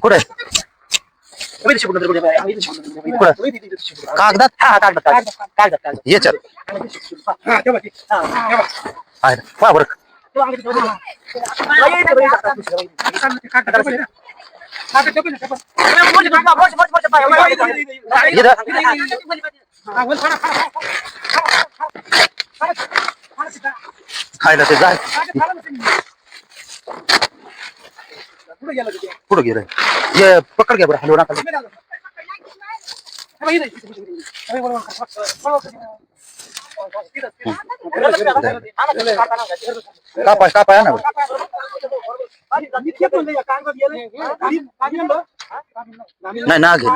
कुठे कागदात कागदात याच्यात आहे पहा बरं खायला ते जाय पुढे गेलं ये पकड घ्या बरं हलवू नका कापाय कापाय ना नाही ना घे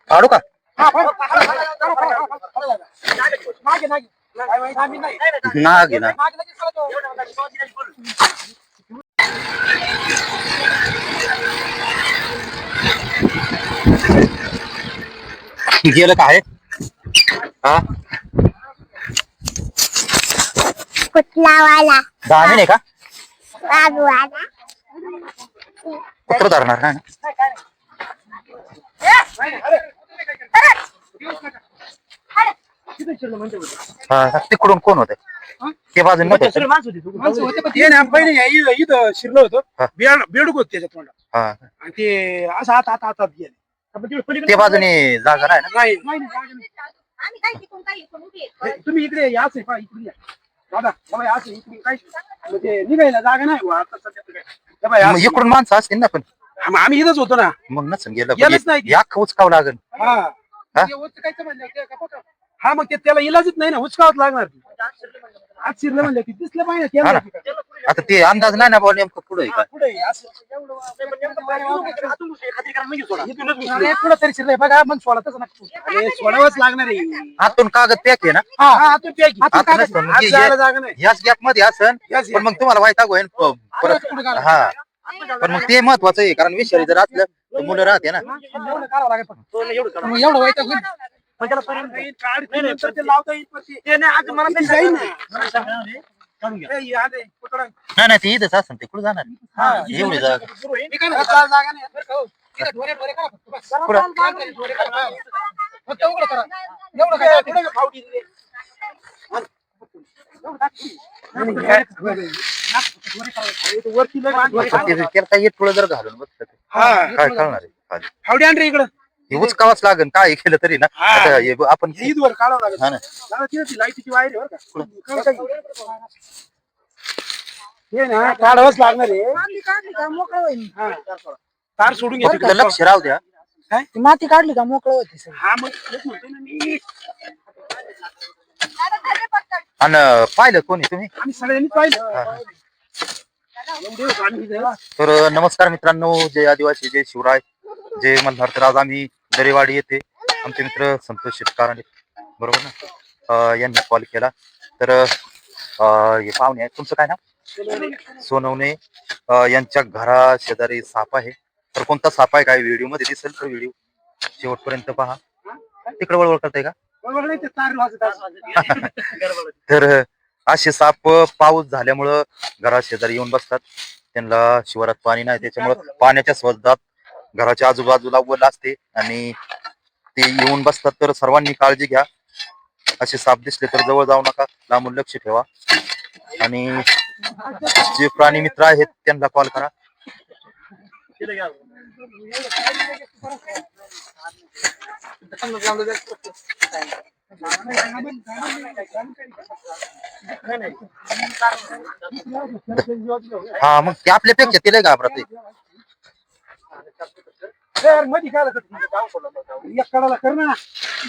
काढू का ना घे ना गेलं काय हा कुठलावाला दाणे नाही का बाबूवाला कुत्र धरणार नाही ना तिकडून कोण होते ते बाजून पहिले इथं शिरलो होतो बेडूक होत त्याच्या तोंडात आणि ते असं हातात गेले ते बाजूने जागा नाही तुम्ही इकडे याच आहे इकडे या दादा मला याच इकडे काय म्हणजे निघायला जागा नाही आता सध्या मग इकडून माणसं असतील ना पण आम्ही इथंच होतो ना मग नसेल गेलं गेलंच नाही. या उचकावं लागेल हा मग ते त्याला इलाजच नाही ना उचकावत लागणार आज शिरलं म्हणलं ती दिसलं पाहिजे आता ते अंदाज नाही ना बाबा नेमकं पुढे पुढे तरी शिरलंय बघा मग सोडा तसं नका सोडावंच लागणार आहे आतून कागद पॅक आहे ना जागा नाही याच गॅप मध्ये असन पण मग तुम्हाला वाईट होईल परत हा पण मग ते महत्वाचं आहे कारण विषारी जर असलं तर मुलं राहते ना एवढं वाईट नाही नाही ते इथंच असं ते कुठं जाणार एवढी जागा काही थोडं जर घालून बघत काय कळणार आहे फावडी आण रे इकडं हे उचकावंच लागेल काय केलं तरी ना आपण ईदवर काढावं लागेल लाईटीची वायर आहे बरं का हे ना काढावंच लागणार आहे मोकळं होईल तार सोडून घ्यायची लक्ष राहू द्या काय माती काढली का मोकळं होते हा मग म्हणतो ना मी आणि पाहिलं कोणी तुम्ही आम्ही सगळ्यांनी पाहिलं तर नमस्कार मित्रांनो जय आदिवासी जय शिवराय जय मल्हार तर आज आम्ही दरेवाडी येथे आमचे मित्र संतोष शेटकारांनी बरोबर ना यांनी कॉल केला तर हे पाहुणे आहे तुमचं काय नाव सोनवणे यांच्या घरा शेजारी साप आहे तर कोणता साप आहे काय व्हिडिओ मध्ये दिसेल तर व्हिडिओ शेवटपर्यंत पहा तिकडे वळवळ करताय का तर असे साप पाऊस झाल्यामुळं घरा शेजारी येऊन बसतात त्यांना शिवारात पाणी नाही त्याच्यामुळं पाण्याच्या शोधात घराच्या आजूबाजूला ओल असते आणि ते येऊन बसतात तर सर्वांनी काळजी घ्या असे साप दिसले तर जवळ जाऊ नका लांबून लक्ष ठेवा आणि जे प्राणी मित्र आहेत त्यांना कॉल करा हा मग ते आपल्यापेक्षा तिला घाबरत मध्ये काय एक कडाला कर ना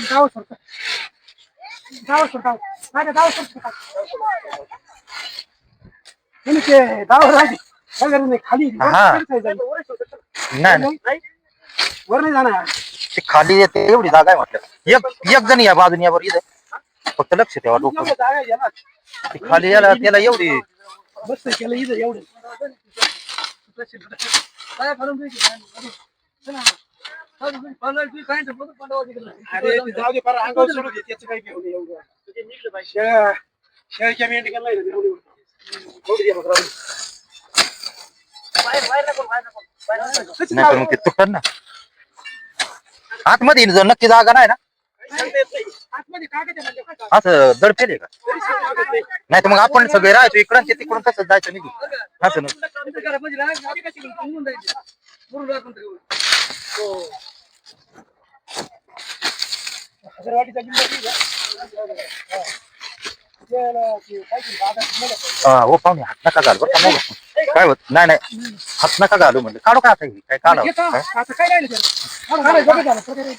गाव सरकार गाव सरकार गाव सरकार खाली नाही वर नाही जाणार ते खाली येते एवढी जागा आहे म्हटलं एक जण या बाजून यावर इथे फक्त लक्ष ठेवा डोकं खाली याला त्याला एवढी बस केलं इथं एवढं अरे जाऊ दे अंगावर सोडू दे त्याचं काही घेऊन एवढं शेळीच्या मेंढक्याला आहे ना, एवढी द्या बघ, राहू दे. कशी नाही तर मग ते तुटत ना आतमध्ये जर नक्की जागा नाही ना सांगता येत नाही. आतमध्ये कागद आहे म्हणजे काय कागद? असं दडपेल आहे का तरी सांगता येत नाही. नाही तर मग आपण सगळे राहायचो इकडून ते तिकडून तसंच जायचं निघू असं ना इथं घरामध्ये राहा, गाडी कशी घेऊन थांबून जायची. म्हणून राहत नव्हतं एवढं. हो. हजारवाडीचा जिल्हा ठीक आहे. हा. त्याला ते काहीतरी कागद दिलं. हो पाहुणे हात नका घालू बरं का मग काय होत नाही नाही हात नका घालू म्हणलं काढू का आता हे? काय काढा घेता. आता काय राहिलं त्याला? मला घालायचं बघा झालं. सगळं राहिलं.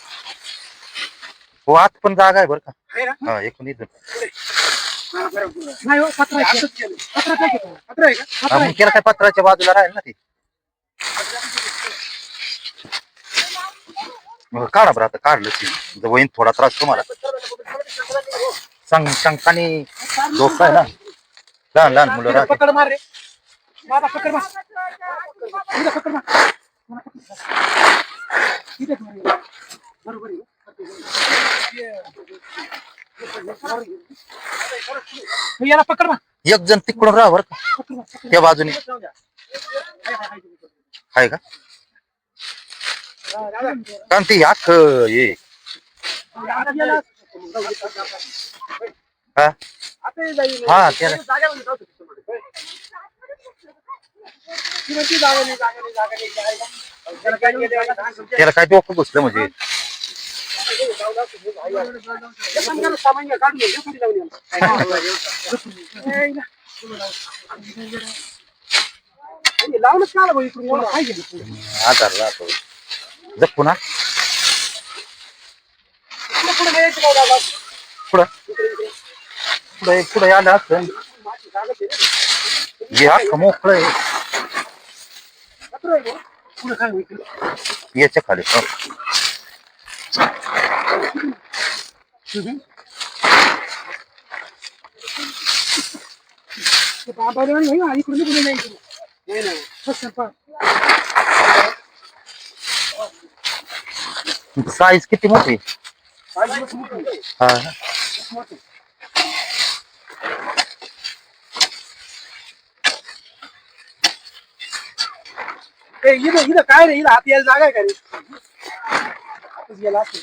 हो आत पण जागा आहे बरं का आहे ना? हा एकूण इथं नाही हो, पत्रा आहे. असंच केलं. पत्रा काय घेतो? पत्रा आहे का? हा, पत्रा मग आहे. केलं काय पत्राच्या बाजूला राहील ना ते मग काढा बरं आता काढलं ते जर होईन थोडा त्रास तुम्हाला शंकाने दोस्त आहे ना लहान लहान मुलं इथं राहते पकड मार रे. बाबा पकड मार. इथं पकड मार. इथं मार. बरोबर आहे. याला पकड मार. एक जण तिकडून राहा बरं का पकड मार. त्या बाजूने आहे का कारण ती आख ये हा हा त्याला त्याला काय डोकं घुसलं म्हणजे लावूनच का आला भाऊ इकडून? एवढं काय गेलं? आजार राहतो जप्पू ना पुढं काय यायचं भाऊ दादा? पुढं पुढे पुढे आलं असतं माझी जागाच आहे. हे अख्खं मोकळं आहे पत्र आहे भाऊ. पुढं काय होईल? याच्या खाली हो. ते बाबाने म्हणे, "नाही, इकडून निघून नाही इकडून." नाही, नाही. फक्त पहा. साईज किती मोठी पाहिजे मग मोठी. हा मोठी. ए, इथं काय रे? इथं हात यायला जागा आहे का रे? हातच गेला असेल.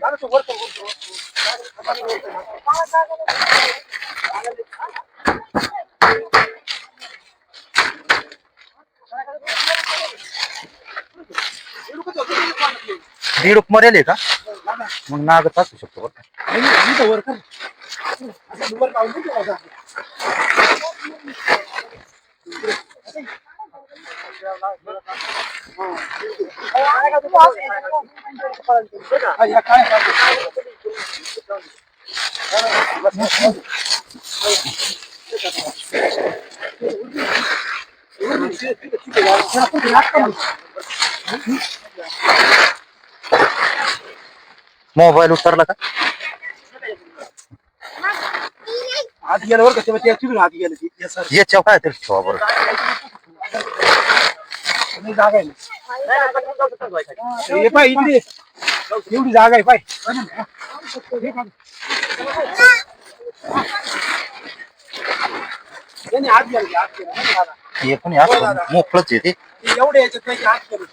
झालं तो वर कर, वर कर, वर कर. दीड मरेल आहे का मग नागच असू शकतो बरं का इथं वर कर. असं वर लावून दे त्याला जागा. हा, या काय मोबाईल उतरला का हात गेलं बरं का तेव्हा त्या तिथून हात गेलं ती या सर याच्यावर काय तरी ठेवा बरं नाही जागा आहे ना. हे पाय इकडे एवढी जागा आहे पाय त्यांनी हात गेला हात गेला हे पण हे असं मोकळंच आहे ते एवढे याच्यात नाही हात गेलं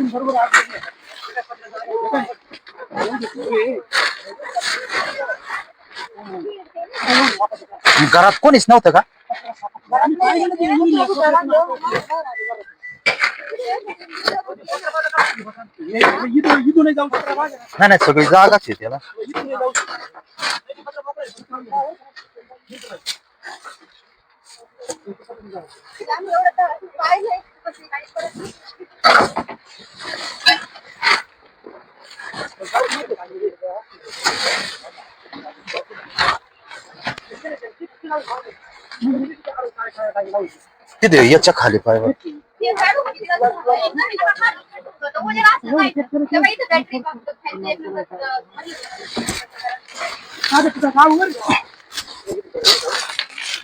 बरोबर हात घरात कोणीच नव्हतं का इथून जाऊ नाही नाही सगळी जागाच आहे त्याला तिथे याच्या खाली पाय बघ.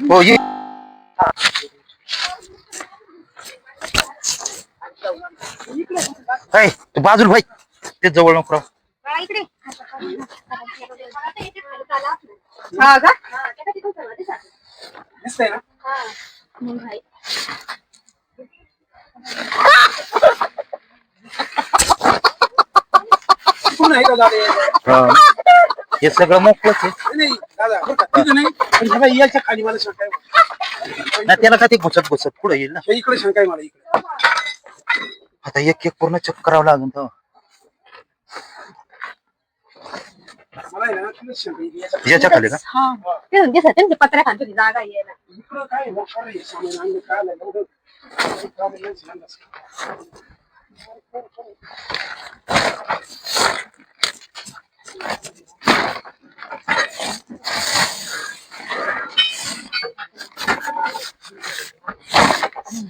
हो ये ऐ, तू बाजूला भाई ते जवळ नको राहू. हा का दिसतंय ना कोण आहे का दादा हा. हे सगळं मोकळच आहे. नाही दादा बरं का, तिथं नाही पण बाबा याच्या खाली मला शंका आहे. नाही त्याला का ते घुसत घुसत पुढे येईल ना. हे इकडे शंका आहे मला इकडे आता एक एक पूर्ण चेक करावं लागेल तर. मला आहे ना तुला शंका आहे. याच्या खाली का ते दिसत त्यांच्या पत्र्या खाली जागा यायला इकडं काय आहे? अरे, सामान आणलं, काय आलं, एवढं. काय आलं, नाही सांगायचं.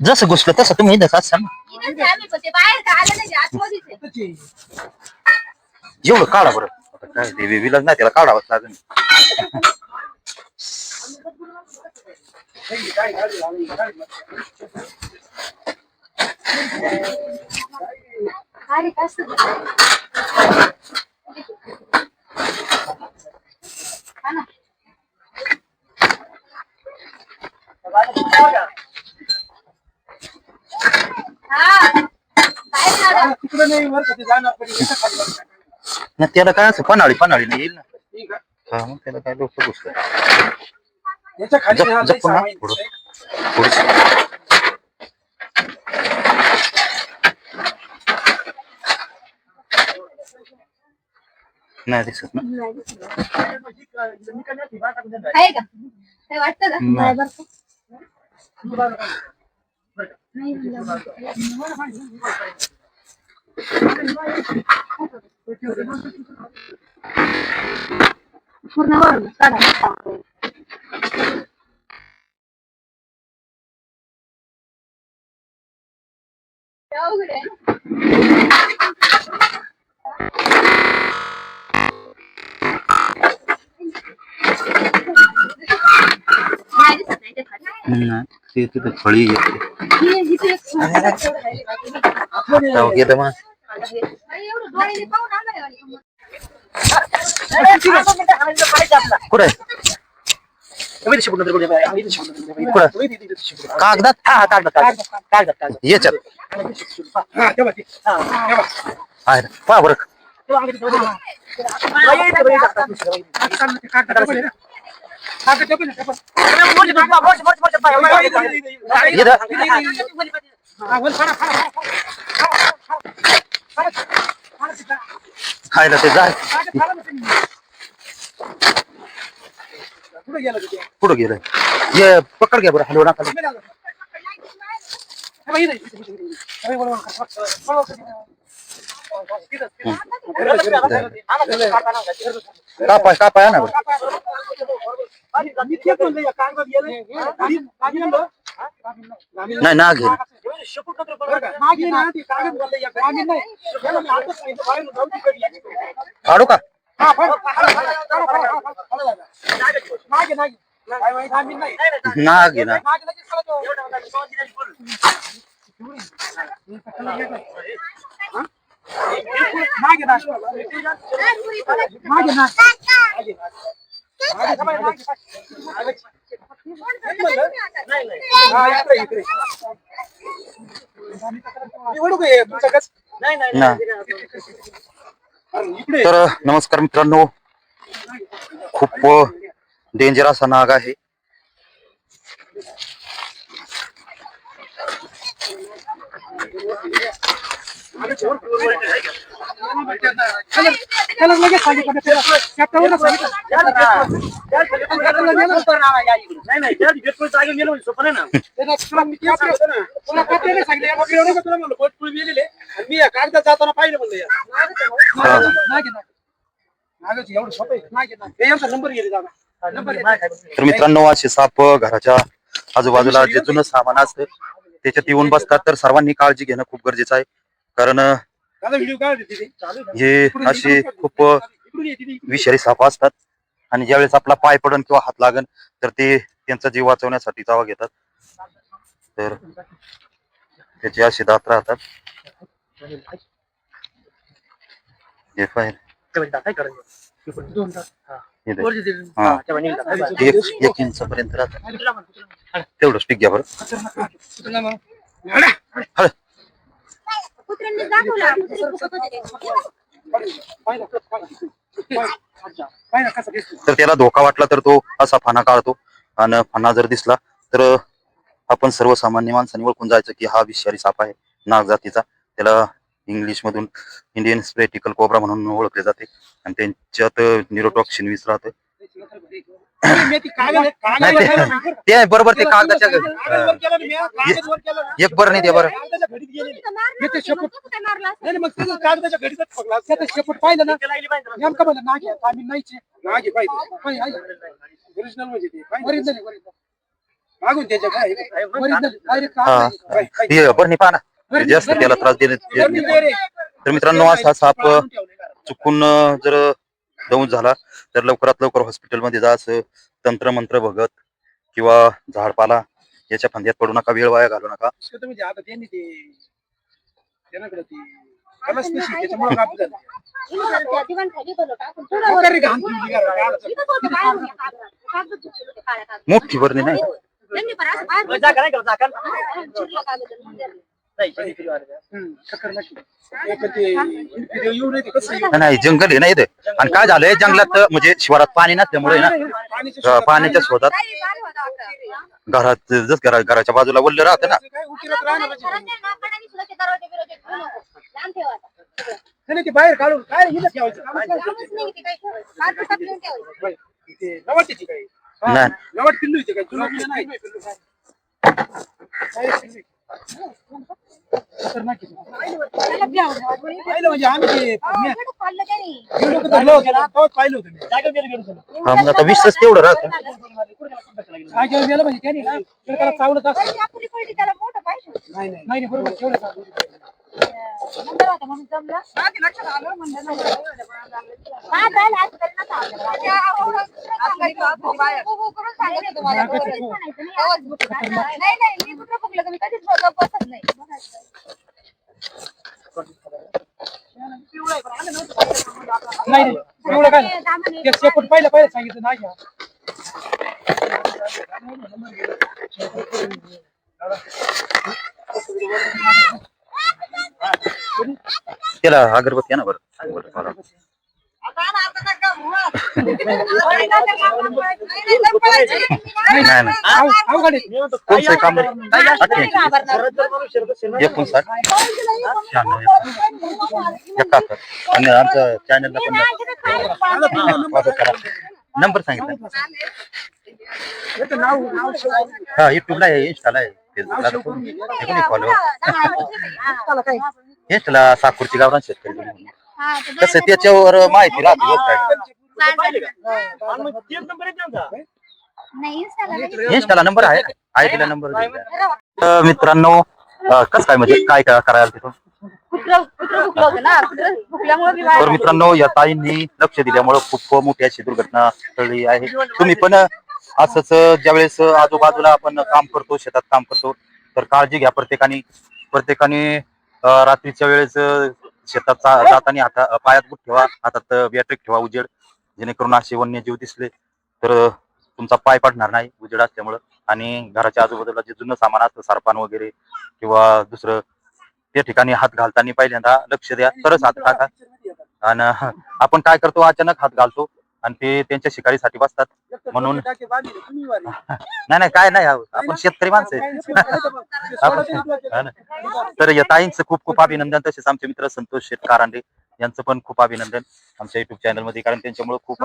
जसं घुसलं तसं तुम्ही इथं असाल ना. बाहेर का आलं नाही आतमध्येच आहे. त्याची एवढं काढा बरं. आता काय ते विलाज नाही त्याला काढावंच लागेल. काय गाडी लागली, काय लागली. अरे कसं हा ना हा काय झालं तिकडे नाही बरं का, ते जाणार पण याच्या खाली बरं का. ना त्याला काय असं पन्हाळी नाही येईल ना. ठीक आहे. हा मग त्याला काय डोकं घुसलं. याच्या खाली जप- ना लई जपून ना, सामान पुढं. दिसतंय. थोडीशी. नाही दिसत ना. आहे का काय वाटतं का नाही. बरं नाही पूर्ण वरून काढा अवघड आहे. नाही दिसत नाही ते खाली. नाही, ते तिथं फळी येते. इथे एक जाऊ गेलं मग. एवढं डोळ्याने पाहून आलं आहे. कुठे इथे शिकवलं तर कुठे बाय? इथे शिकवलं तर कुठे बाय? कुठं? इथे शिकवलं. कागदात हा कागदात याच्यात हा, तेव्हा ते. हा, तेव्हा. आहे ना. पहा बरं. तेव्हा आम्ही तिथे होतो. बाई, इथे बाई, आता दुसरं बाई. कागद डबल आहे ना? कागद डबल आहे, डबल. हा, वर फाडा, फाडा, फाडा. फाडा तिथं. खायला ते जाय कागद फाडा ना तुम्ही. कुठं गेलं तिथे? पुढे गेलं. ये पकड घ्या बरं हलवणा खाली. हे बाई, इथे, इथे, इथे, इथे. अरे, वर, वर, वर, वर. तिथं, तिथं. कापाय ना बरं. मी तेच म्हणलं, या कागदात गेलंय. कागद आणलं? नाही ना घे. बरं का? मागे ना, ते कागद भरलंय, या कागद नाही. याला मी आताच सांगितलं, बाहेरून जाऊ तिकडे. काढू का हा, फाडा, फाडा, फाडा, फाडा, फाडा, फाडा. मागे, मागे. काय माहित, आम्ही नाही. ना घे ना. मागे लगेच फाडा तो. हा? मागे ना. मागे ना. हा, इकडे, इकडे. मी ओळखू हे, तुमचं कसं? ना अरे, इकडे. तर नमस्कार मित्रांनो, खूप डेंजर असा नाग आहे. त्याला लगेच सांगितलं, त्याला कॅप्टनला सांगितलं. त्याला तुला मी तेच सांगतो ना. तुला कॅप्टनने सांगितलं, या बाबतीत एवढं का तुला म्हणलं, बोट पुढे गेलेले. आणि मी या कागदात जाताना पाहिलं म्हणलं या. मागे ना. मागेच एवढं सोपं आहे. मागे ना. हे यांचा नंबर गेले दादा. नंबर तर मित्रांनो, असे साप घराच्या आजूबाजूला जे जुनं सामान असतं त्याच्यात येऊन बसतात. तर सर्वांनी काळजी घेणं खूप गरजेचं आहे. कारण दादा व्हिडिओ काय तिथे चालू आहे ना? हे असे खूप इकडून ये तिथे. विषारी साप असतात आणि ज्यावेळेस आपला पाय पडन किंवा हात लागन तर ते त्यांचा जीव वाचवण्यासाठी चावा घेतात. तर त्याचे असे दात राहतात. FIR काय करायचं 2 तास इथे. वरती ते- हा. हा, तेव्हा निघला. एक इंचापर्यंत राहतं. तेवढं स्टिक घ्या बरं. तुला मग कुत्र्यांनी दाखवलं कुत्री फुकत होते पाहिलं कसं दिसतो. तर त्याला धोका वाटला तर तो असा फणा काढतो आणि फणा जर दिसला तर आपण सर्वसामान्य माणसांनी ओळखून जायचं की हा विषारी साप आहे नाग जातीचा. त्याला इंग्लिश मधून इंडियन स्प्रेटिकल कोब्रा म्हणून ओळखले जाते आणि त्यांच्यात न्यूरोटॉक्सिन विष राहतं. मी ती कागद नाही कागद ते बरोबर ते कागदाच्या वर केलं ना मी, कागद वर केलं ना. एक बरं नाही ते बरं. कागदाच्या घडीत गेलेली. मारलं ते शेपूट कुठे मारला नाही नाही, मग त्याचं कागदाच्या घडीतच पकडला. त्याचं शेपूट पाहिलं ना नेमकं म्हणलं नाग आहे. आम्ही नाहीचे नाग आहे पाहिजे ओरिजिनल म्हणजे ते ओरिजिनल मागून त्याच्या काय ओरिजिनल डायरेक्ट हा ते बरं नाही पाहा ना जास्त त्याला त्रास देत नाही. तर मित्रांनो असा साप चुकून जर दंश झाला तर लवकरात लवकर हॉस्पिटलमध्ये जा. असं तंत्रमंत्र बघत किंवा झाडपाला याच्या फांद्यात पडू नका. वेळ वाया घालू नका. म्हणजे आता त्यांनी ते त्याच्याकडे ती कलस नशी त्याच्यामुळे कापू झालं. दिवाण खाली बोलव टाकून वगैरे घाण ठेवली घरात. मोठी बरणी नाही. त्यांनी पण असं बाहेर चिरलं कागद चक्कर नशी. एक ते येऊ नये ते कसं येऊ? नाही जंगल आहे ना इथे. आणि काय झालंय जंगलात म्हणजे शिवारात पाणी नसल्यामुळे ना पाण्याच्या शोधात घरात जस घराच्या बाजूला वल्ल राहतं ना. काय उकिरत राहणार म्हणजे. दरवाजे बिरवाजे लांब ठेवा आता. नाही ते बाहेर काढून काय इथं ठेवायचं. कामच नाही ते काही कागद टाकून ठेवायचं. ते नवाटीची काय नाही. नवाट पिल्लू इथे काय जुना पिल्लू नाही. काय पिल्लू? खतरनाक आहे. पाहिलं म्हणजे आम्ही ते पाडलं त्यांनी. व्हिडिओ धरलं होतं ना, तेव्हाच पाहिलं होतं मी. हा मग आता विश्वास तेवढं राहतं. काय जेवण गेलं म्हणजे त्यांनी ना त्याला चावलंच असतं. पहिली आपली पहिली त्याला मोठं पाहिजे. नाही नाही बरोबर तेवढं चावलं. नंबर होता म्हणून जमलं. लक्षात आलं म्हणलं नाही. काय झालं आज तरी नका नाही नाही मी कुठं फुकलं तर मी कधीच बसत नाही. नाही एवढं काय नाही. ते शेपूट पहिलं सांगितलं नाही घ्या. त्याला अगरबत्ती आहे ना बरं. नाही नाही अवघड आहे. कोणचं काम नाही. 59 एकाहत्तर. आणि आमच्या चॅनलला पण नंबर सांगितला. याचं नाव हा युट्यूबला आहे इंस्टाला आहे फेसबुकला फॉलो. इंस्टाला साकूरची गावरान शेतकरी म्हणून. कसं त्याच्यावर माहिती राहते इंस्टाला नंबर आहे तिला नंबर. मित्रांनो कसं काय म्हणजे काय करायला तिथून. तर मित्रांनो या ताईंनी लक्ष दिल्यामुळे खूप मोठी अशी दुर्घटना टळली आहे. तुम्ही पण असंच ज्यावेळेस आजूबाजूला आपण काम करतो शेतात काम करतो तर काळजी घ्या. प्रत्येकाने रात्रीच्या वेळेस शेतात जाताना पायात बूट ठेवा, हातात बॅटरी ठेवा उजेड, जेणेकरून असे वन्यजीव दिसले तर तुमचा पाय पडणार नाही उजेड असल्यामुळं. आणि घराच्या आजूबाजूला जे जुनं सामान असतं सारपान वगैरे किंवा दुसरं त्या ठिकाणी हात घालताना पहिल्यांदा लक्ष द्या तरच हात टाका. आणि आपण काय करतो अचानक हात घालतो आणि ते त्यांच्या शिकारीसाठी बसतात म्हणून. नाही काय नाही आपण शेतकरी माणसं तर या ताईंचं खूप अभिनंदन. तसेच आमचे मित्र संतोष शेठ कारंडे यांचं पण खूप अभिनंदन आमच्या युट्यूब चॅनल मध्ये. कारण त्यांच्यामुळे खूप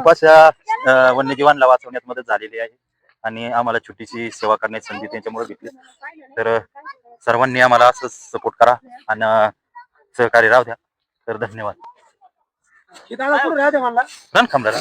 अशा वन्यजीवांना वाचवण्यात मदत झालेली आहे आणि आम्हाला छोटीशी सेवा करण्याची संधी त्यांच्यामुळे भेटली. तर सर्वांनी आम्हाला असंच सपोर्ट करा आणि सहकार्य राहू द्या. तर धन्यवाद. राहते मला रणखांबला